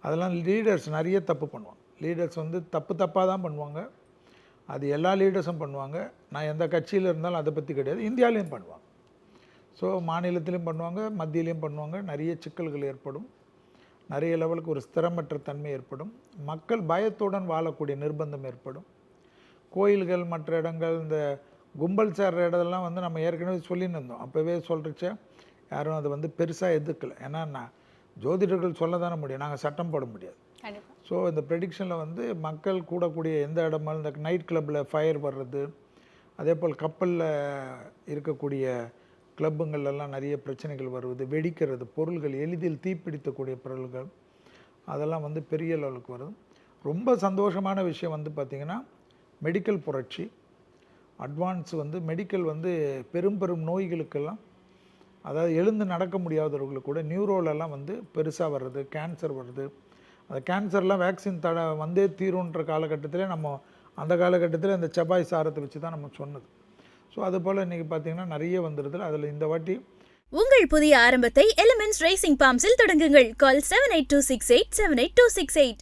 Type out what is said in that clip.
அதெல்லாம் லீடர்ஸ் நிறைய தப்பு பண்ணுவாங்க. லீடர்ஸ் வந்து தப்பாக தான் பண்ணுவாங்க. அது எல்லா லீடர்ஸும் பண்ணுவாங்க. நான் எந்த கட்சியில் இருந்தாலும் அதை பற்றி கிடையாது. இந்தியாவிலையும் பண்ணுவாங்க. ஸோ மாநிலத்திலையும் பண்ணுவாங்க, மத்தியிலையும் பண்ணுவாங்க. நிறைய சிக்கல்கள் ஏற்படும். நிறைய லெவலுக்கு ஒரு ஸ்திரமற்ற தன்மை ஏற்படும். மக்கள் பயத்துடன் வாழக்கூடிய நிர்பந்தம் ஏற்படும். கோயில்கள், மற்ற இடங்கள், இந்த கும்பல் சேர்ற இடத்துலலாம் வந்து நம்ம ஏற்கனவே சொல்லின்னு இருந்தோம். அப்போவே சொல்கிறச்ச யாரும் அதை வந்து பெருசாக எதிர்க்கலை. ஏன்னா நான் ஜோதிடர்கள் சொல்ல தானே முடியும், நாங்கள் சட்டம் போட முடியாது. ஸோ இந்த ப்ரெடிக்ஷனில் வந்து மக்கள் கூடக்கூடிய எந்த இடமா, இந்த நைட் கிளப்பில் ஃபயர் வர்றது, அதே போல் கப்பலில் இருக்கக்கூடிய கிளப்புங்கள்லாம் நிறைய பிரச்சனைகள் வருவது, வெடிக்கிறது, பொருள்கள் எளிதில் தீப்பிடித்தக்கூடிய பொருள்கள், அதெல்லாம் வந்து பெரிய லெவலுக்கு வருது. ரொம்ப சந்தோஷமான விஷயம் வந்து பார்த்திங்கன்னா மெடிக்கல் புரட்சி. அட்வான்ஸ் வந்து மெடிக்கல் வந்து பெரும் நோய்களுக்கெல்லாம், அதாவது எழுந்து நடக்க முடியாதவர்களுக்கு கூட நியூரோலெல்லாம் வந்து பெருசாக வர்றது, கேன்சர் வருது. அந்த கேன்சர்லாம் வேக்சின் வந்தே தீருன்ற காலகட்டத்தில் நம்ம அந்த காலகட்டத்தில் இந்த செவ்வாய் சாரத்தை வச்சு தான் நம்ம சொன்னது. ஸோ அதுபோல் இன்றைக்கி பார்த்திங்கன்னா நிறைய வந்துடுது. அதில் இந்த வாட்டி உங்கள் புதிய ஆரம்பத்தை எலிமெண்ட்ஸ் ரேசிங் பாம்ஸில் தொடங்குங்கள். கால் 7826878268.